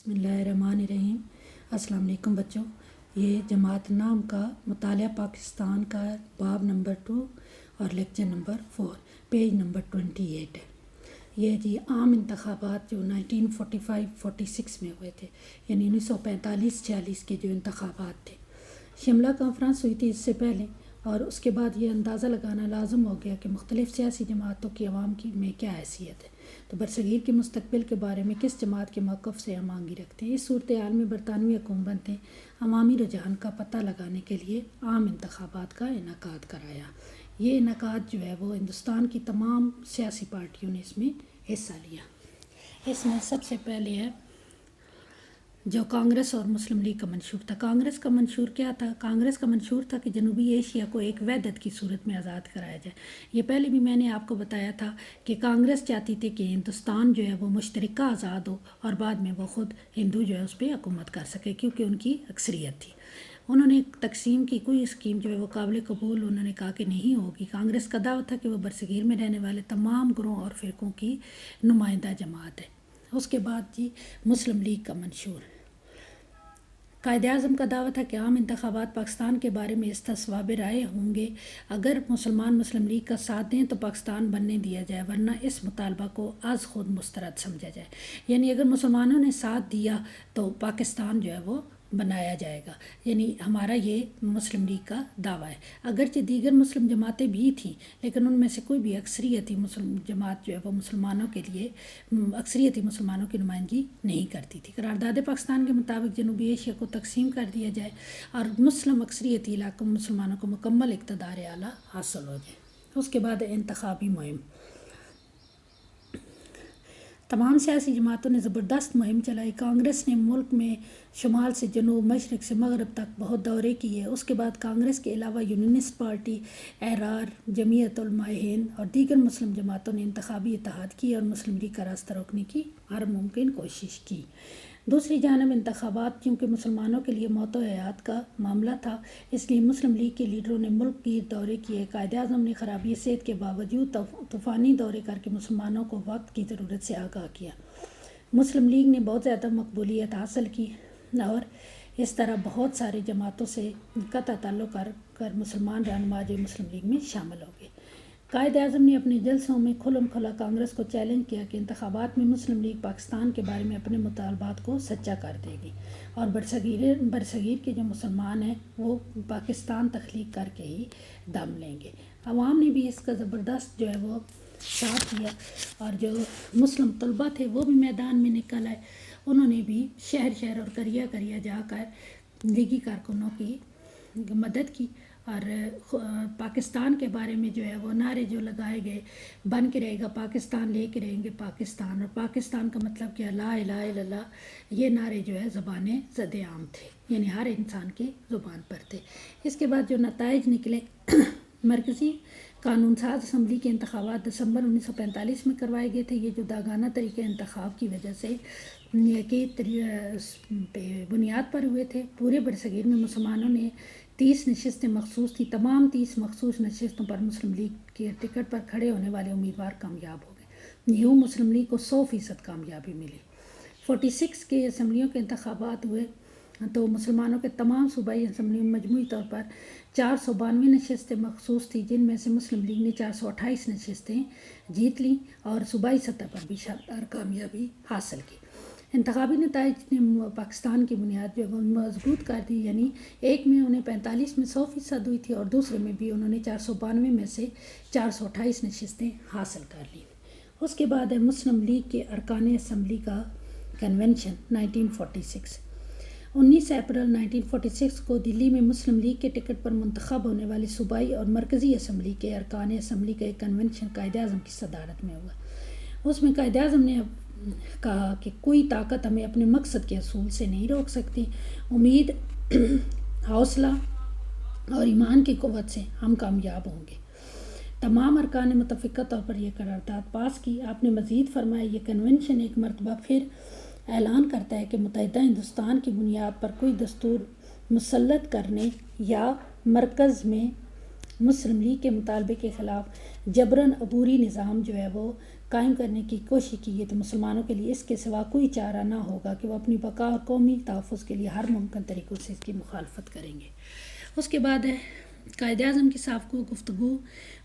بسم اللہ الرحمن الرحیم۔ السلام علیکم بچوں، یہ جماعت نام کا مطالعہ پاکستان کا باب نمبر 2 اور لیکچر نمبر 4 پیج نمبر 28 ہے۔ یہ جی عام انتخابات جو 1945-46 میں ہوئے تھے، یعنی 1945-46 کے جو انتخابات تھے، شملہ کانفرنس ہوئی تھی اس سے پہلے، اور اس کے بعد یہ اندازہ لگانا لازم ہو گیا کہ مختلف سیاسی جماعتوں کی عوام کی میں کیا حیثیت ہے، تو برصغیر کے مستقبل کے بارے میں کس جماعت کے موقف سے ہم آنگی رکھتے ہیں۔ اس صورتحال میں برطانوی حکومت نے عوامی رجحان کا پتہ لگانے کے لیے عام انتخابات کا انعقاد کرایا۔ یہ انعقاد جو ہے وہ ہندوستان کی تمام سیاسی پارٹیوں نے اس میں حصہ لیا۔ اس میں سب سے پہلے ہے جو کانگریس اور مسلم لیگ کا منشور تھا۔ کانگریس کا منشور کیا تھا؟ کانگریس کا منشور تھا کہ جنوبی ایشیا کو ایک وحدت کی صورت میں آزاد کرایا جائے۔ یہ پہلے بھی میں نے آپ کو بتایا تھا کہ کانگریس چاہتی تھی کہ ہندوستان جو ہے وہ مشترکہ آزاد ہو اور بعد میں وہ خود ہندو جو ہے اس پہ حکومت کر سکے، کیونکہ ان کی اکثریت تھی۔ انہوں نے تقسیم کی کوئی اسکیم جو ہے وہ قابل قبول انہوں نے کہا کہ نہیں ہوگی۔ کانگریس کا دعویٰ تھا کہ وہ برصغیر میں رہنے والے تمام گروہوں اور فرقوں کی نمائندہ جماعت ہے۔ اس کے بعد جی مسلم لیگ کا منشور، قائد اعظم کا دعویٰ تھا کہ عام انتخابات پاکستان کے بارے میں استصواب رائے ہوں گے، اگر مسلمان مسلم لیگ کا ساتھ دیں تو پاکستان بننے دیا جائے، ورنہ اس مطالبہ کو از خود مسترد سمجھا جائے۔ یعنی اگر مسلمانوں نے ساتھ دیا تو پاکستان جو ہے وہ بنایا جائے گا، یعنی ہمارا یہ مسلم لیگ کا دعویٰ ہے۔ اگرچہ دیگر مسلم جماعتیں بھی تھیں، لیکن ان میں سے کوئی بھی اکثریتی مسلم جماعت جو ہے وہ مسلمانوں کے لیے اکثریتی مسلمانوں کی نمائندگی نہیں کرتی تھی۔ قرارداد پاکستان کے مطابق جنوبی ایشیا کو تقسیم کر دیا جائے اور مسلم اکثریتی علاقوں میں مسلمانوں کو مکمل اقتدار اعلیٰ حاصل ہو جائے۔ اس کے بعد انتخابی مہم، تمام سیاسی جماعتوں نے زبردست مہم چلائی۔ کانگریس نے ملک میں شمال سے جنوب، مشرق سے مغرب تک بہت دورے کیے۔ اس کے بعد کانگریس کے علاوہ یونینسٹ پارٹی، احرار، جمعیت علماء ہند اور دیگر مسلم جماعتوں نے انتخابی اتحاد کی اور مسلم لیگ کا راستہ روکنے کی ہر ممکن کوشش کی۔ دوسری جانب انتخابات چونکہ مسلمانوں کے لیے موت و حیات کا معاملہ تھا، اس لیے مسلم لیگ کے لیڈروں نے ملک گیر دورے کیے۔ قائد اعظم نے خرابی صحت کے باوجود طوفانی دورے کر کے مسلمانوں کو وقت کی ضرورت سے آگاہ کیا۔ مسلم لیگ نے بہت زیادہ مقبولیت حاصل کی اور اس طرح بہت سارے جماعتوں سے قطع تعلق کر مسلمان رہنما جو مسلم لیگ میں شامل ہو گئے۔ قائد اعظم نے اپنے جلسوں میں کھلم کھلا کانگریس کو چیلنج کیا کہ انتخابات میں مسلم لیگ پاکستان کے بارے میں اپنے مطالبات کو سچا کر دے گی اور برصغیر کے جو مسلمان ہیں وہ پاکستان تخلیق کر کے ہی دم لیں گے۔ عوام نے بھی اس کا زبردست جو ہے وہ ساتھ دیا اور جو مسلم طلبہ تھے وہ بھی میدان میں نکل آئے۔ انہوں نے بھی شہر شہر اور قریہ قریہ جا کر لیگی کارکنوں کی مدد کی اور پاکستان کے بارے میں جو ہے وہ نعرے جو لگائے گئے، بن کے رہے گا پاکستان، لے کے رہیں گے پاکستان، اور پاکستان کا مطلب کیا، لا الہ الا اللہ، یہ نعرے جو ہے زبان زد عام تھے، یعنی ہر انسان کی زبان پر تھے۔ اس کے بعد جو نتائج نکلے، مرکزی قانون ساز اسمبلی کے انتخابات دسمبر 1945 میں کروائے گئے تھے۔ یہ جداگانہ طریقے انتخاب کی وجہ سے کی بنیاد پر ہوئے تھے۔ پورے برصغیر میں مسلمانوں نے 30 نشستیں مخصوص تھیں۔ تمام 30 مخصوص نشستوں پر مسلم لیگ کے ٹکٹ پر کھڑے ہونے والے امیدوار کامیاب ہو گئے۔ یوں مسلم لیگ کو 100% کامیابی ملی۔ 46 کے اسمبلیوں کے انتخابات ہوئے تو مسلمانوں کے تمام صوبائی اسمبلیوں میں مجموعی طور پر 492 نشستیں مخصوص تھیں، جن میں سے مسلم لیگ نے 428 نشستیں جیت لیں اور صوبائی سطح پر بھی شاندار کامیابی حاصل کی۔ انتخابی نتائج نے پاکستان کی بنیاد جو مضبوط کر دی، یعنی ایک میں انہیں 45 میں 100% ہوئی تھی اور دوسرے میں بھی انہوں نے 492 میں سے 428 نشستیں حاصل کر لیں۔ اس کے بعد ہے مسلم لیگ کے ارکان اسمبلی کا کنونشن 1946۔ 19 اپریل 1946 کو دلی میں مسلم لیگ کے ٹکٹ پر منتخب ہونے والی صوبائی اور مرکزی اسمبلی کے ارکان اسمبلی کا ایک کنونشن قائد اعظم کی صدارت میں ہوا۔ اس میں قائد اعظم نے کہا کہ کوئی طاقت ہمیں اپنے مقصد کے حصول سے نہیں روک سکتی۔ امید، حوصلہ اور ایمان کی قوت سے ہم کامیاب ہوں گے۔ تمام ارکان نے متفقہ طور پر یہ قرارداد پاس کی۔ آپ نے مزید فرمایا، یہ کنونشن ایک مرتبہ پھر اعلان کرتا ہے کہ متحدہ ہندوستان کی بنیاد پر کوئی دستور مسلط کرنے یا مرکز میں مسلم لیگ کے مطالبے کے خلاف جبراً عبوری نظام جو ہے وہ قائم کرنے کی کوشش کی ہے تو مسلمانوں کے لیے اس کے سوا کوئی چارہ نہ ہوگا کہ وہ اپنی بقا اور قومی تحفظ کے لیے ہر ممکن طریقوں سے اس کی مخالفت کریں گے۔ اس کے بعد ہے قائد اعظم کی صاف کو گفتگو۔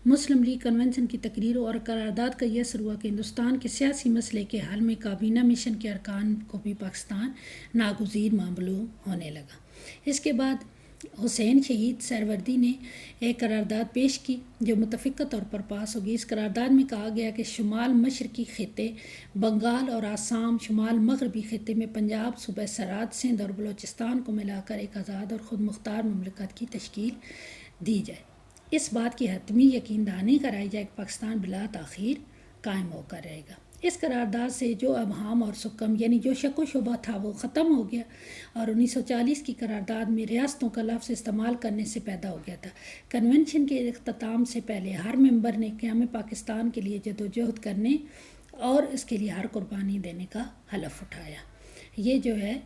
مسلم لیگ کنونشن کی تقریر اور قرارداد کا یہ اثر ہوا کہ ہندوستان کے سیاسی مسئلے کے حل میں کابینہ مشن کے ارکان کو بھی پاکستان ناگزیر معلوم ہونے لگا۔ اس کے بعد حسین شہید سہروردی نے ایک قرارداد پیش کی جو متفقہ طور پر پاس ہوگی۔ اس قرارداد میں کہا گیا کہ شمال مشرقی خطے بنگال اور آسام، شمال مغربی خطے میں پنجاب، صوبہ سرحد سندھ اور بلوچستان کو ملا کر ایک آزاد اور خود مختار مملکت کی تشکیل دی جائے۔ اس بات کی حتمی یقین دہانی کرائی جائے کہ پاکستان بلا تاخیر قائم ہو کر رہے گا۔ اس قرارداد سے جو ابہام اور سکم یعنی جو شک و شبہ تھا وہ ختم ہو گیا اور 1940 کی قرارداد میں ریاستوں کا لفظ استعمال کرنے سے پیدا ہو گیا تھا۔ کنونشن کے اختتام سے پہلے ہر ممبر نے قیام پاکستان کے لیے جدوجہد کرنے اور اس کے لیے ہر قربانی دینے کا حلف اٹھایا۔ یہ جو ہے